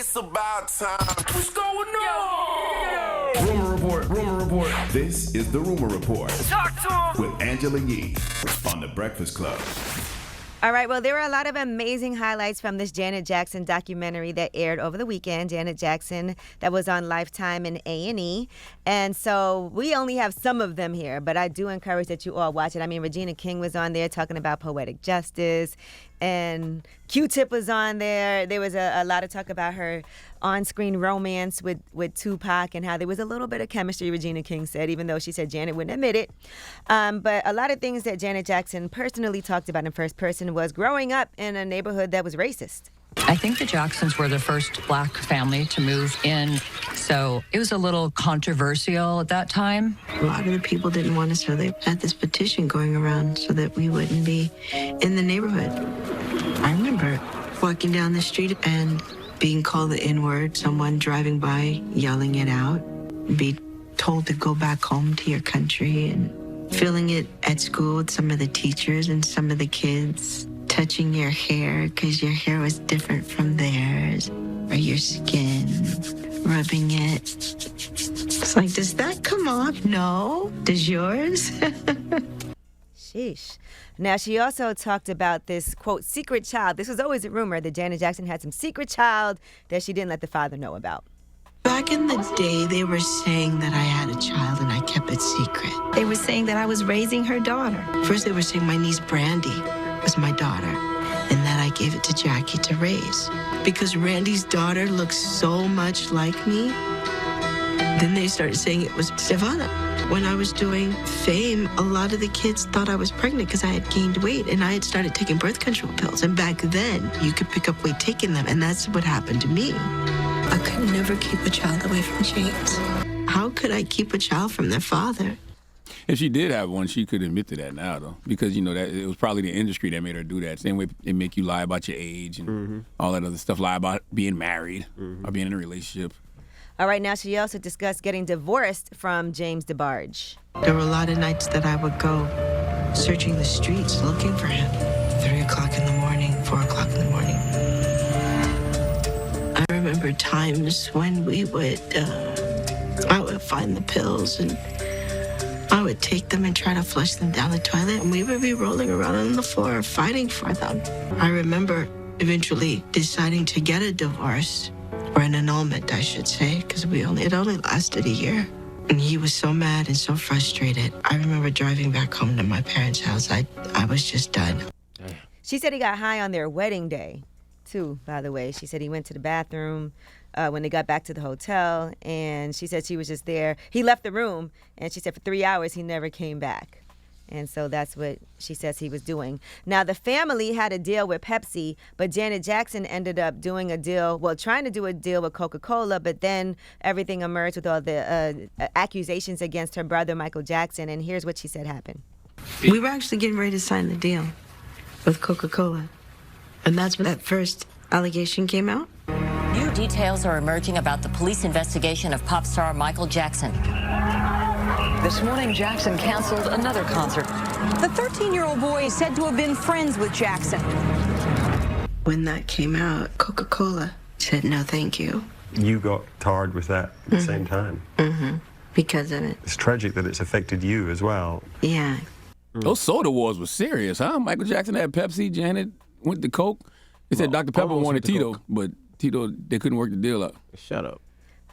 It's about time. What's going on? Rumor report, rumor report. This is the Rumor Report. Talk to him. With Angela Yee on The Breakfast Club. All right, well, there were a lot of amazing highlights from this Janet Jackson documentary that aired over the weekend. Janet Jackson, that was on Lifetime and A&E. And so we only have some of them here, but I do encourage that you all watch it. I mean, Regina King was on there talking about poetic justice, and Q-Tip was on there. There was a lot of talk about her on-screen romance with Tupac and how there was a little bit of chemistry, Regina King said, even though she said Janet wouldn't admit it. But a lot of things that Janet Jackson personally talked about in first person was growing up in a neighborhood that was racist. I think the Jacksons were the first black family to move in, so it was a little controversial at that time. A lot of the people didn't want us, so they had this petition going around so that we wouldn't be in the neighborhood. I remember walking down the street and being called the N-word, someone driving by yelling it out, be told to go back home to your country, and feeling it at school with some of the teachers and some of the kids, touching your hair because your hair was different from theirs, or your skin, rubbing it. It's like, does that come off? No. Does yours? Sheesh. Now, she also talked about this, quote, secret child. This was always a rumor that Janet Jackson had some secret child that she didn't let the father know about. Back in the day, they were saying that I had a child and I kept it secret. They were saying that I was raising her daughter. First, they were saying my niece Brandy was my daughter, and that I gave it to Jackie to raise. Because Randy's daughter looks so much like me, then they started saying it was Savannah. When I was doing Fame, a lot of the kids thought I was pregnant because I had gained weight, and I had started taking birth control pills. And back then, you could pick up weight taking them, and that's what happened to me. I could never keep a child away from James. How could I keep a child from their father? If she did have one, she could admit to that now, though, because you know that it was probably the industry that made her do that. Same way it make you lie about your age and all that other stuff, lie about being married or being in a relationship. All right, now she also discussed getting divorced from James DeBarge. There were a lot of nights that I would go searching the streets looking for him. 3 o'clock in the morning, 4 o'clock in the morning. I remember times when I would find the pills and I would take them and try to flush them down the toilet, and we would be rolling around on the floor fighting for them. I remember eventually deciding to get a divorce, or an annulment, I should say, because it only lasted a year. And he was so mad and so frustrated. I remember driving back home to my parents' house. I was just done. She said he got high on their wedding day, too, by the way. She said he went to the bathroom when they got back to the hotel, and she said she was just there. He left the room, and she said for 3 hours he never came back. And so that's what she says he was doing. Now, the family had a deal with Pepsi, but Janet Jackson ended up doing a deal, trying to do a deal with Coca-Cola, but then everything emerged with all the accusations against her brother, Michael Jackson, and here's what she said happened. We were actually getting ready to sign the deal with Coca-Cola, and that's when that first allegation came out. New details are emerging about the police investigation of pop star Michael Jackson. This morning, Jackson canceled another concert. The 13-year-old boy is said to have been friends with Jackson. When that came out, Coca-Cola said, no, thank you. You got tarred with that at the same time. Because of it. It's tragic that it's affected you as well. Yeah. Those soda wars were serious, huh? Michael Jackson had Pepsi, Janet went to Coke. They said Dr. Pepper wanted Tito, but Tito, they couldn't work the deal out. Shut up.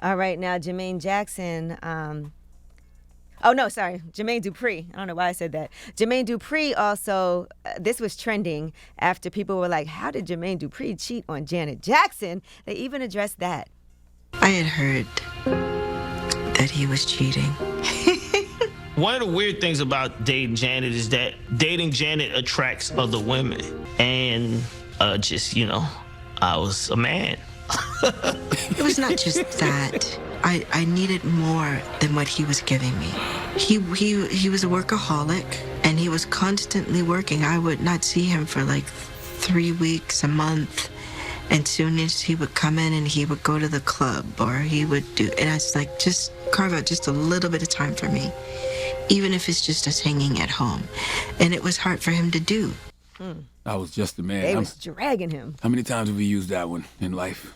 All right, now Jermaine Jackson, Jermaine Dupri. I don't know why I said that. Jermaine Dupri also, this was trending after people were like, how did Jermaine Dupri cheat on Janet Jackson? They even addressed that. I had heard that he was cheating. One of the weird things about dating Janet is that dating Janet attracts other women. And I was a man. It was not just that. I needed more than what he was giving me. He was a workaholic, and he was constantly working. I would not see him for like 3 weeks, a month. And soon as he would come in and he would go to the club, or he would and I was like, just carve out just a little bit of time for me, even if it's just us hanging at home. And it was hard for him to do. I was just a man. They was dragging him. How many times have we used that one in life?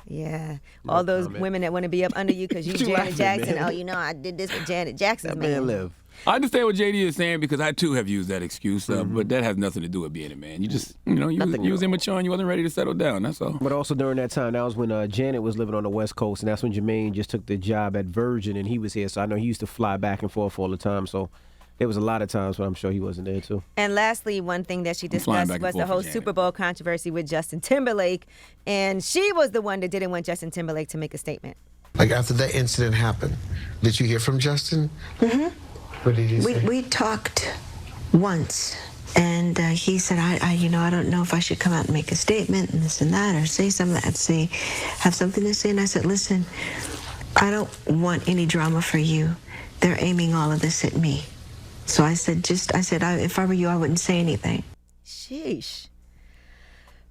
Yeah. All those women that want to be up under you because you Janet Jackson. man? Oh, you know, I did this with Janet Jackson's That man. man live. I understand what JD is saying because I too have used that excuse, but that has nothing to do with being a man. You just, you was immature and you wasn't ready to settle down. That's all. But also during that time, that was when Janet was living on the West Coast, and that's when Jermaine just took the job at Virgin, and he was here. So I know he used to fly back and forth all the time. So there was a lot of times when I'm sure he wasn't there too. And lastly, one thing that she flying discussed back and was the forth whole with Janet. Super Bowl controversy with Justin Timberlake, and she was the one that didn't want Justin Timberlake to make a statement. Like after that incident happened, did you hear from Justin? Mm-hmm. What did he say? We talked once, and he said, I don't know if I should come out and make a statement and this and that, or say something. Have something to say. And I said, listen, I don't want any drama for you. They're aiming all of this at me. So I said, if I were you, I wouldn't say anything. Sheesh.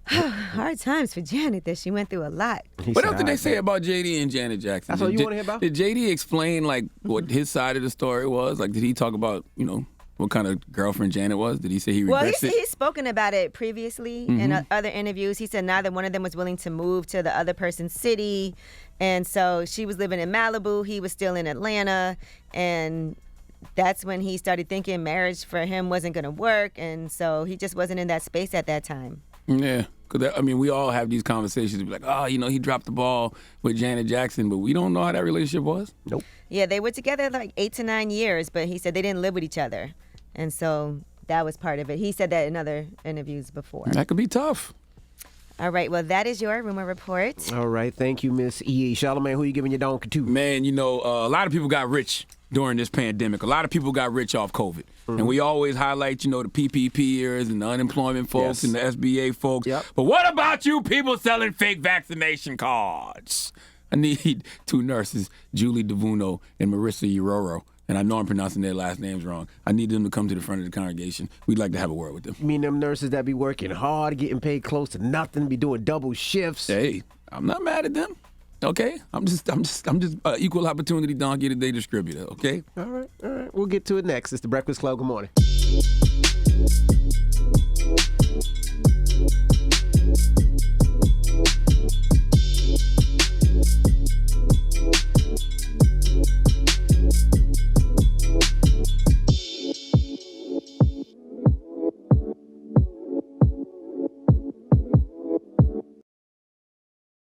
Hard times for Janet that she went through a lot. What else did they say about JD and Janet Jackson? That's all you want to hear about? Did JD explain like what his side of the story was? Like, did he talk about what kind of girlfriend Janet was? Did he say he regrets it? He's spoken about it previously in other interviews. He said neither one of them was willing to move to the other person's city, and so she was living in Malibu. He was still in Atlanta, and that's when he started thinking marriage for him wasn't going to work, and so he just wasn't in that space at that time. Yeah, because we all have these conversations. Be like, he dropped the ball with Janet Jackson, but we don't know how that relationship was. Nope. Yeah, they were together like 8 to 9 years, but he said they didn't live with each other, and so that was part of it. He said that in other interviews before. That could be tough. All right, well, that is your rumor report. All right, thank you, Miss E. Charlamagne, who you giving your donkey to? Man, a lot of people got rich during this pandemic. A lot of people got rich off COVID. And we always highlight, the PPPers and the unemployment folks and the SBA folks. Yep. But what about you people selling fake vaccination cards? I need 2 nurses, Julie DeVuno and Marissa Uroro. And I know I'm pronouncing their last names wrong. I need them to come to the front of the congregation. We'd like to have a word with them. You mean them nurses that be working hard, getting paid close to nothing, be doing double shifts? Hey, I'm not mad at them. Okay, I'm just equal opportunity donkey today distributor. Okay. All right. We'll get to it next. It's the Breakfast Club. Good morning.